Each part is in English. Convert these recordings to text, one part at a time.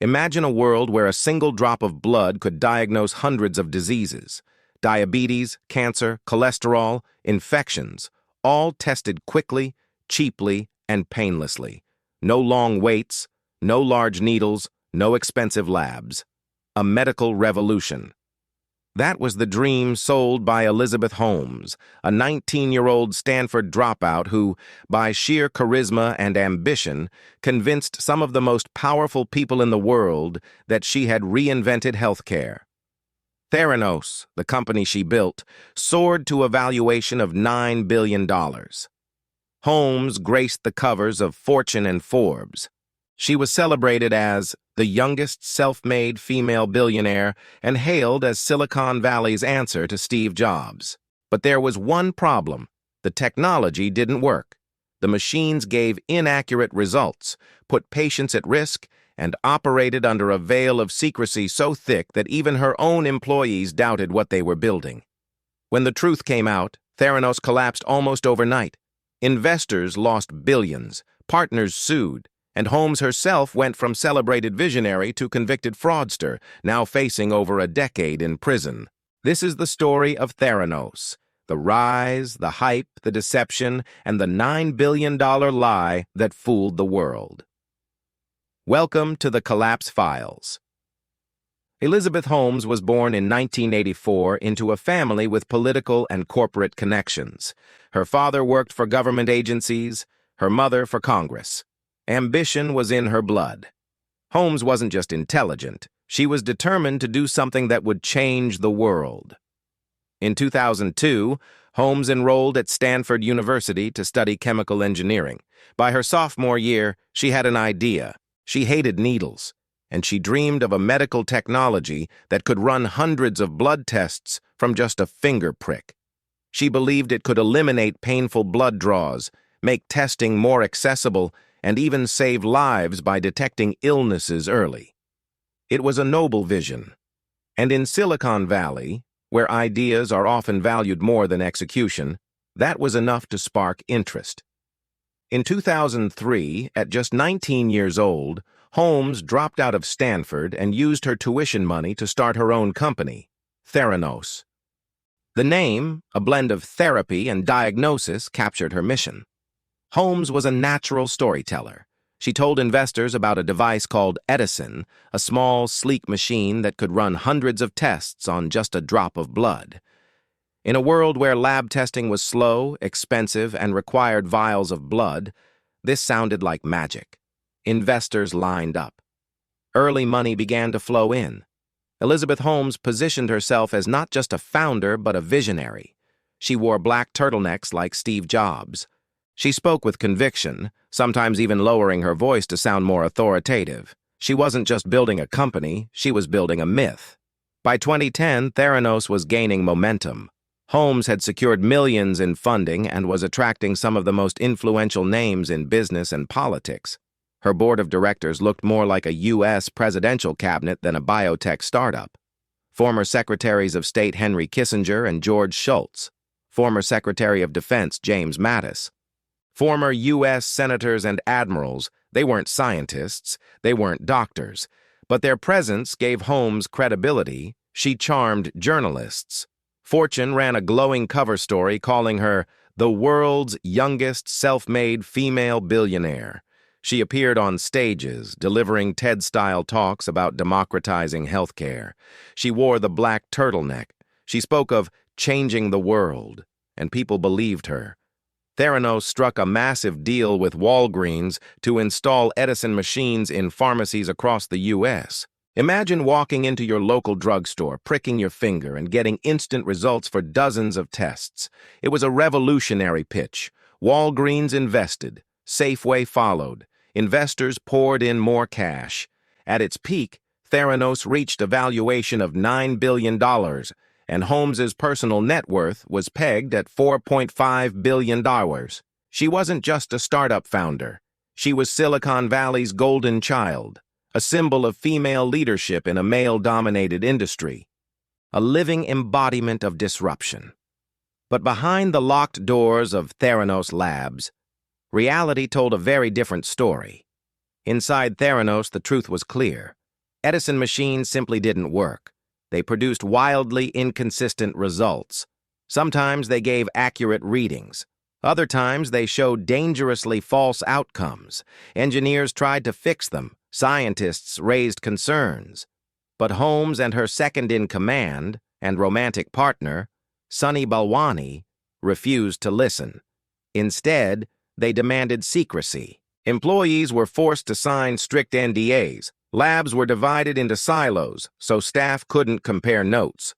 Imagine a world where a single drop of blood could diagnose hundreds of diseases. Diabetes, cancer, cholesterol, infections, all tested quickly, cheaply, and painlessly. No long waits, no large needles, no expensive labs. A medical revolution. That was the dream sold by Elizabeth Holmes, a 19-year-old Stanford dropout who, by sheer charisma and ambition, convinced some of the most powerful people in the world that she had reinvented healthcare. Theranos, the company she built, soared to a valuation of $9 billion. Holmes graced the covers of Fortune and Forbes. She was celebrated as the youngest self-made female billionaire and hailed as Silicon Valley's answer to Steve Jobs. But there was one problem. The technology didn't work. The machines gave inaccurate results, put patients at risk, and operated under a veil of secrecy so thick that even her own employees doubted what they were building. When the truth came out, Theranos collapsed almost overnight. Investors lost billions, partners sued, and Holmes herself went from celebrated visionary to convicted fraudster, now facing over a decade in prison. This is the story of Theranos, the rise, the hype, the deception, and the $9 billion lie that fooled the world. Welcome to the Collapse Files. Elizabeth Holmes was born in 1984 into a family with political and corporate connections. Her father worked for government agencies, her mother for Congress. Ambition was in her blood. Holmes wasn't just intelligent, she was determined to do something that would change the world. In 2002, Holmes enrolled at Stanford University to study chemical engineering. By her sophomore year, she had an idea. She hated needles, and she dreamed of a medical technology that could run hundreds of blood tests from just a finger prick. She believed it could eliminate painful blood draws, make testing more accessible, and even save lives by detecting illnesses early. It was a noble vision. And in Silicon Valley, where ideas are often valued more than execution, that was enough to spark interest. In 2003, at just 19 years old, Holmes dropped out of Stanford and used her tuition money to start her own company, Theranos. The name, a blend of therapy and diagnosis, captured her mission. Holmes was a natural storyteller. She told investors about a device called Edison, a small, sleek machine that could run hundreds of tests on just a drop of blood. In a world where lab testing was slow, expensive, and required vials of blood, this sounded like magic. Investors lined up. Early money began to flow in. Elizabeth Holmes positioned herself as not just a founder, but a visionary. She wore black turtlenecks like Steve Jobs. She spoke with conviction, sometimes even lowering her voice to sound more authoritative. She wasn't just building a company, she was building a myth. By 2010, Theranos was gaining momentum. Holmes had secured millions in funding and was attracting some of the most influential names in business and politics. Her board of directors looked more like a U.S. presidential cabinet than a biotech startup. Former Secretaries of State Henry Kissinger and George Shultz. Former Secretary of Defense James Mattis. Former U.S. senators and admirals. They weren't scientists, they weren't doctors, but their presence gave Holmes credibility. She charmed journalists. Fortune ran a glowing cover story calling her the world's youngest self-made female billionaire. She appeared on stages, delivering TED-style talks about democratizing healthcare. She wore the black turtleneck. She spoke of changing the world, and people believed her. Theranos struck a massive deal with Walgreens to install Edison machines in pharmacies across the U.S. Imagine walking into your local drugstore, pricking your finger, and getting instant results for dozens of tests. It was a revolutionary pitch. Walgreens invested. Safeway followed. Investors poured in more cash. At its peak, Theranos reached a valuation of $9 billion, and Holmes's personal net worth was pegged at $4.5 billion. She wasn't just a startup founder. She was Silicon Valley's golden child, a symbol of female leadership in a male-dominated industry, a living embodiment of disruption. But behind the locked doors of Theranos Labs, reality told a very different story. Inside Theranos, the truth was clear. Edison machines simply didn't work. They produced wildly inconsistent results. Sometimes they gave accurate readings. Other times they showed dangerously false outcomes. Engineers tried to fix them. Scientists raised concerns. But Holmes and her second-in-command and romantic partner, Sunny Balwani, refused to listen. Instead, they demanded secrecy. Employees were forced to sign strict NDAs. Labs were divided into silos, so staff couldn't compare notes.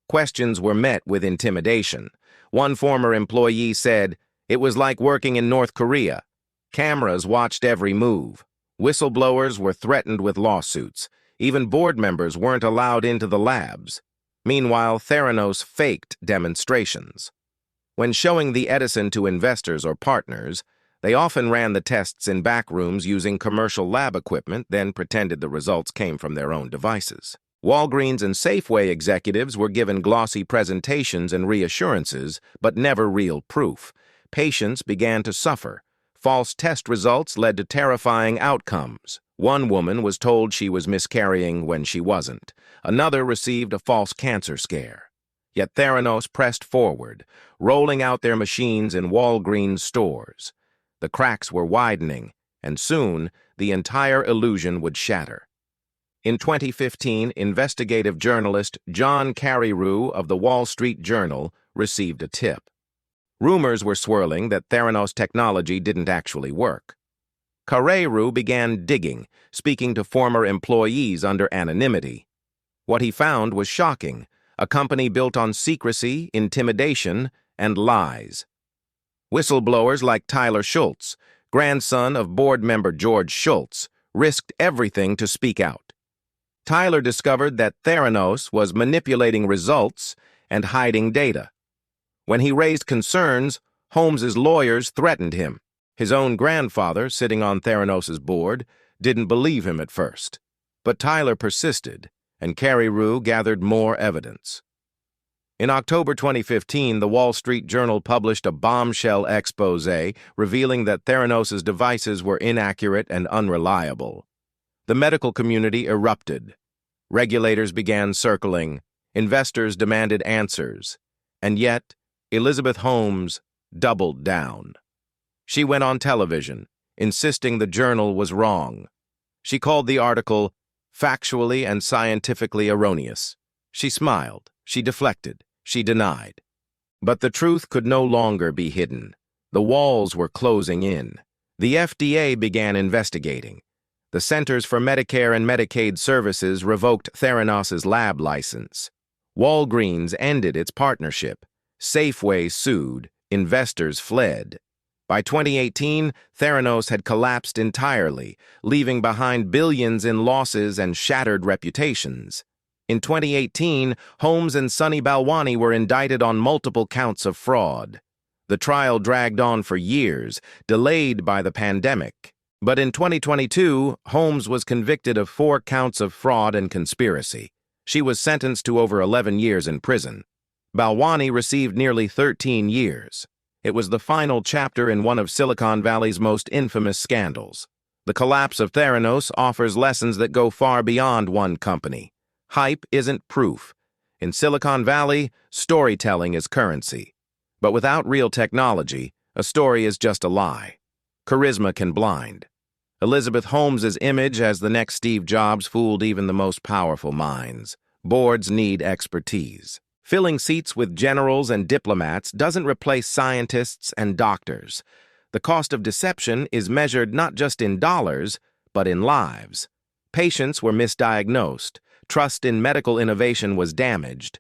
Questions were met with intimidation. One former employee said, "It was like working in North Korea. Cameras watched every move. Whistleblowers were threatened with lawsuits. Even board members weren't allowed into the labs." Meanwhile, Theranos faked demonstrations. When showing the Edison to investors or partners, they often ran the tests in back rooms using commercial lab equipment, then pretended the results came from their own devices. Walgreens and Safeway executives were given glossy presentations and reassurances, but never real proof. Patients began to suffer. False test results led to terrifying outcomes. One woman was told she was miscarrying when she wasn't. Another received a false cancer scare. Yet Theranos pressed forward, rolling out their machines in Walgreens stores. The cracks were widening, and soon the entire illusion would shatter. In 2015, investigative journalist John Carreyrou of the Wall Street Journal received a tip. Rumors were swirling that Theranos technology didn't actually work. Carreyrou began digging, speaking to former employees under anonymity. What he found was shocking: a company built on secrecy, intimidation, and lies. Whistleblowers like Tyler Schultz, grandson of board member George Schultz, risked everything to speak out. Tyler discovered that Theranos was manipulating results and hiding data. When he raised concerns, Holmes's lawyers threatened him. His own grandfather, sitting on Theranos's board, didn't believe him at first. But Tyler persisted, and Carreyrou gathered more evidence. In October 2015, the Wall Street Journal published a bombshell expose revealing that Theranos's devices were inaccurate and unreliable. The medical community erupted. Regulators began circling. Investors demanded answers. And yet, Elizabeth Holmes doubled down. She went on television, insisting the journal was wrong. She called the article factually and scientifically erroneous. She smiled, she deflected, she denied. But the truth could no longer be hidden. The walls were closing in. The FDA began investigating. The Centers for Medicare and Medicaid Services revoked Theranos's lab license. Walgreens ended its partnership. Safeway sued. Investors fled. By 2018, Theranos had collapsed entirely, leaving behind billions in losses and shattered reputations. In 2018, Holmes and Sunny Balwani were indicted on multiple counts of fraud. The trial dragged on for years, delayed by the pandemic. But in 2022, Holmes was convicted of 4 counts of fraud and conspiracy. She was sentenced to over 11 years in prison. Balwani received nearly 13 years. It was the final chapter in one of Silicon Valley's most infamous scandals. The collapse of Theranos offers lessons that go far beyond one company. Hype isn't proof. In Silicon Valley, storytelling is currency. But without real technology, a story is just a lie. Charisma can blind. Elizabeth Holmes's image as the next Steve Jobs fooled even the most powerful minds. Boards need expertise. Filling seats with generals and diplomats doesn't replace scientists and doctors. The cost of deception is measured not just in dollars, but in lives. Patients were misdiagnosed. Trust in medical innovation was damaged.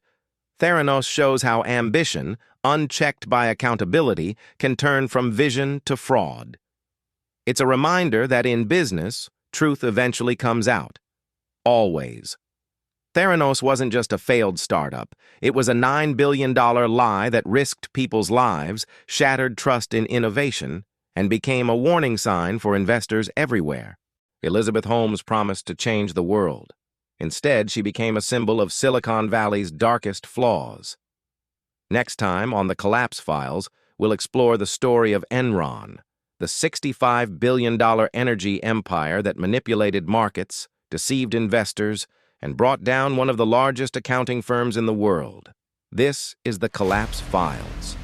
Theranos shows how ambition, unchecked by accountability, can turn from vision to fraud. It's a reminder that in business, truth eventually comes out. Always. Theranos wasn't just a failed startup. It was a $9 billion lie that risked people's lives, shattered trust in innovation, and became a warning sign for investors everywhere. Elizabeth Holmes promised to change the world. Instead, she became a symbol of Silicon Valley's darkest flaws. Next time on the Collapse Files, we'll explore the story of Enron, the $65 billion energy empire that manipulated markets, deceived investors, and brought down one of the largest accounting firms in the world. This is the Collapse Files,